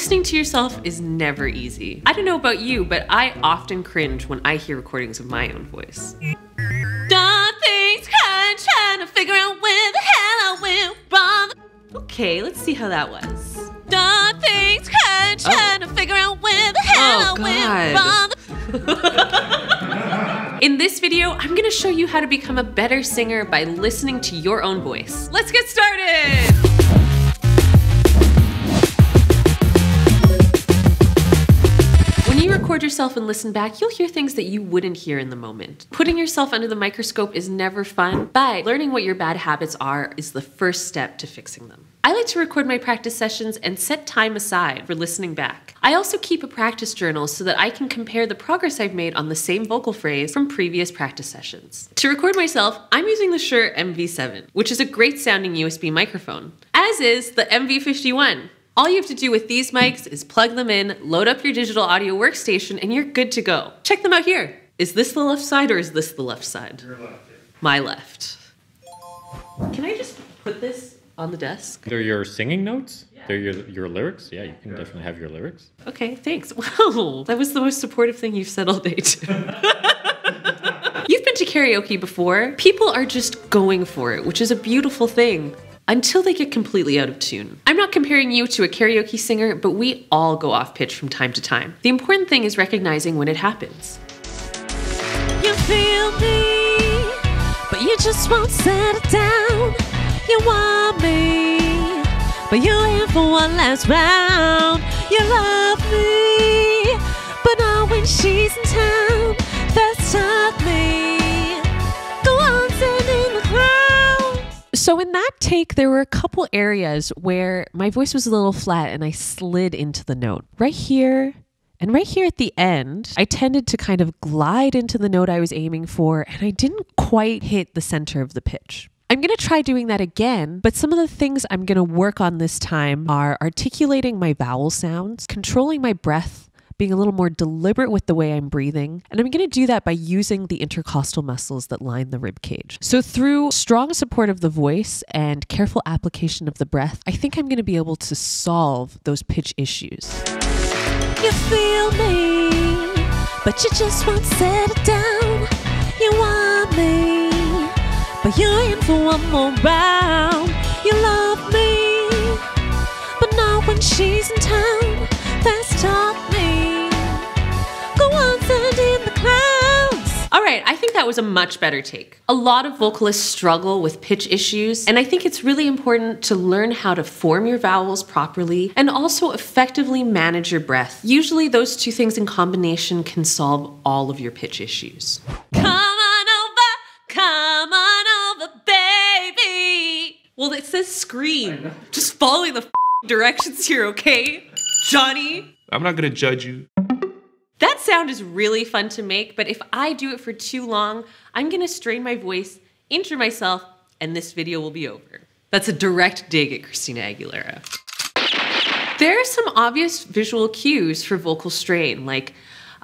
Listening to yourself is never easy. I don't know about you, but I often cringe when I hear recordings of my own voice. Nothing's trying to figure out where the hell I went wrong. Okay, let's see how that was. Nothing's trying to figure out where the hell I went wrong. In this video, I'm gonna show you how to become a better singer by listening to your own voice. Let's get started! When you record yourself and listen back, you'll hear things that you wouldn't hear in the moment. Putting yourself under the microscope is never fun, but learning what your bad habits are is the first step to fixing them. I like to record my practice sessions and set time aside for listening back. I also keep a practice journal so that I can compare the progress I've made on the same vocal phrase from previous practice sessions. To record myself, I'm using the Shure MV7, which is a great sounding USB microphone, as is the MV51. All you have to do with these mics is plug them in, load up your digital audio workstation, and you're good to go. Check them out here. Is this the left side or is this the left side? Your left. My left. Can I just put this on the desk? They're your singing notes? Yeah. They're your lyrics? Yeah, you can definitely have your lyrics. Okay, thanks. Wow, that was the most supportive thing you've said all day too. You've been to karaoke before. People are just going for it, which is a beautiful thing. Until they get completely out of tune. I'm not comparing you to a karaoke singer, but we all go off pitch from time to time. The important thing is recognizing when it happens. You feel me, but you just won't settle down. You want me, but you're here for one last round. You love me, but not when she's in town. First hug me, go on, send in the crowd. So in that take, there were a couple areas where my voice was a little flat and I slid into the note. Right here and right here at the end, I tended to kind of glide into the note I was aiming for, and I didn't quite hit the center of the pitch. I'm going to try doing that again, but some of the things I'm going to work on this time are articulating my vowel sounds, controlling my breath, being a little more deliberate with the way I'm breathing. And I'm going to do that by using the intercostal muscles that line the rib cage. So through strong support of the voice and careful application of the breath, I think I'm going to be able to solve those pitch issues. You feel me, but you just won't settle down. You want me, but you're in for one more round. You love me, but not when she's in town. Fast talk me, go on, send in the clouds. All right, I think that was a much better take. A lot of vocalists struggle with pitch issues, and I think it's really important to learn how to form your vowels properly and also effectively manage your breath. Usually those two things in combination can solve all of your pitch issues. Come on over, baby. Well, it says scream. Just following the directions here, okay? Johnny? I'm not gonna judge you. That sound is really fun to make, but if I do it for too long, I'm gonna strain my voice, injure myself, and this video will be over. That's a direct dig at Christina Aguilera. There are some obvious visual cues for vocal strain, like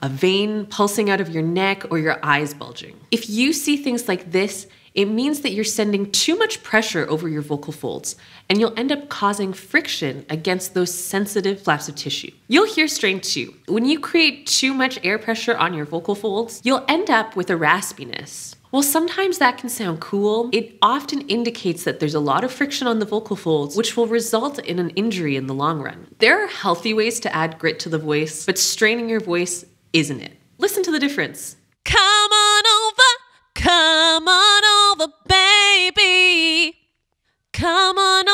a vein pulsing out of your neck or your eyes bulging. If you see things like this, it means that you're sending too much pressure over your vocal folds, and you'll end up causing friction against those sensitive flaps of tissue. You'll hear strain too. When you create too much air pressure on your vocal folds, you'll end up with a raspiness. While sometimes that can sound cool, it often indicates that there's a lot of friction on the vocal folds, which will result in an injury in the long run. There are healthy ways to add grit to the voice, but straining your voice isn't it. Listen to the difference. Come on over, baby. Come on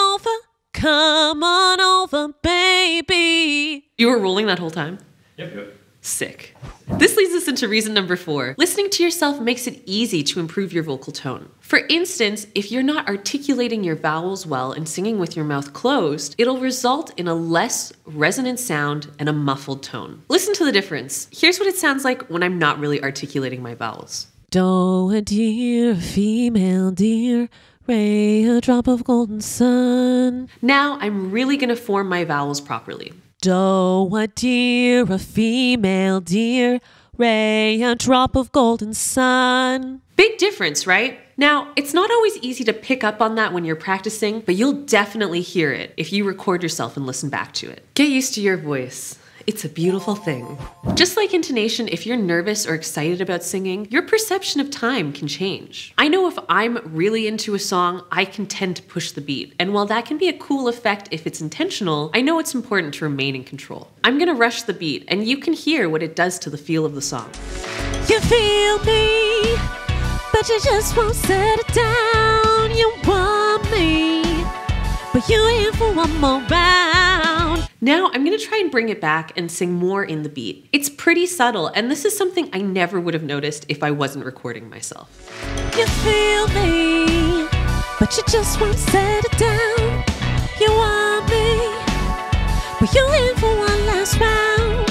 over, baby. You were rolling that whole time? Yep. Sick. This leads us into reason number 4. Listening to yourself makes it easy to improve your vocal tone. For instance, if you're not articulating your vowels well and singing with your mouth closed, it'll result in a less resonant sound and a muffled tone. Listen to the difference. Here's what it sounds like when I'm not really articulating my vowels. Do a dear, female dear, ray a drop of golden sun. Now I'm really gonna form my vowels properly. Do a dear, a female dear, ray a drop of golden sun. Big difference, right? Now, it's not always easy to pick up on that when you're practicing, but you'll definitely hear it if you record yourself and listen back to it. Get used to your voice. It's a beautiful thing. Just like intonation, if you're nervous or excited about singing, your perception of time can change. I know if I'm really into a song, I can tend to push the beat. And while that can be a cool effect if it's intentional, I know it's important to remain in control. I'm gonna rush the beat, and you can hear what it does to the feel of the song. You feel me, but you just won't set it down. You want me, but you ain't for one more round. Now I'm gonna try and bring it back and sing more in the beat. It's pretty subtle, and this is something I never would have noticed if I wasn't recording myself. You feel me, but you just won't set it down. You want me, but you ain't for one last round.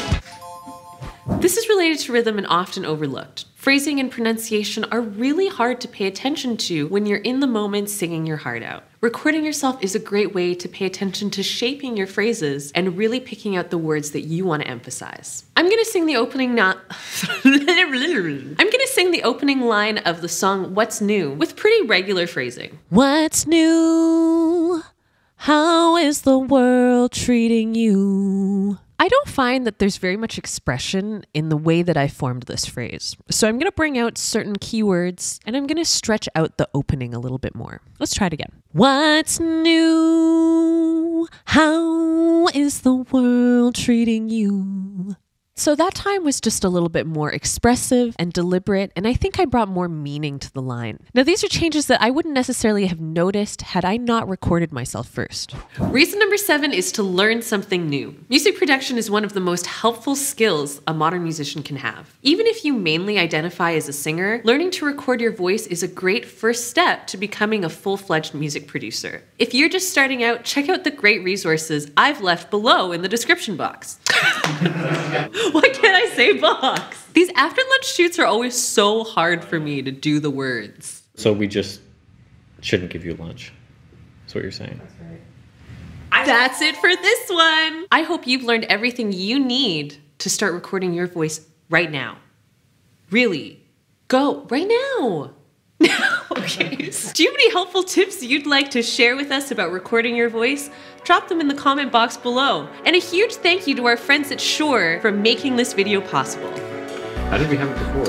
This is related to rhythm and often overlooked. Phrasing and pronunciation are really hard to pay attention to when you're in the moment singing your heart out. Recording yourself is a great way to pay attention to shaping your phrases and really picking out the words that you want to emphasize. I'm gonna sing the opening line of the song What's New with pretty regular phrasing. What's new? How is the world treating you? I don't find that there's very much expression in the way that I formed this phrase. So I'm going to bring out certain keywords and I'm going to stretch out the opening a little bit more. Let's try it again. What's new? How is the world treating you? So that time was just a little bit more expressive and deliberate, and I think I brought more meaning to the line. Now, these are changes that I wouldn't necessarily have noticed had I not recorded myself first. Reason number 7 is to learn something new. Music production is one of the most helpful skills a modern musician can have. Even if you mainly identify as a singer, learning to record your voice is a great first step to becoming a full-fledged music producer. If you're just starting out, check out the great resources I've left below in the description box. Why can't I say box? These after lunch shoots are always so hard for me to do the words. So we just shouldn't give you lunch. That's what you're saying. That's it for this one. I hope you've learned everything you need to start recording your voice right now. Really. Go right now. Okay. Do you have any helpful tips you'd like to share with us about recording your voice? Drop them in the comment box below. And a huge thank you to our friends at Shure for making this video possible. How did we have it before?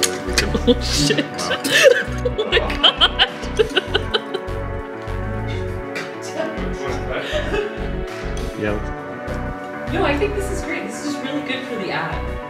Oh shit. Oh my god. Yeah. No, I think this is great. This is really good for the ad.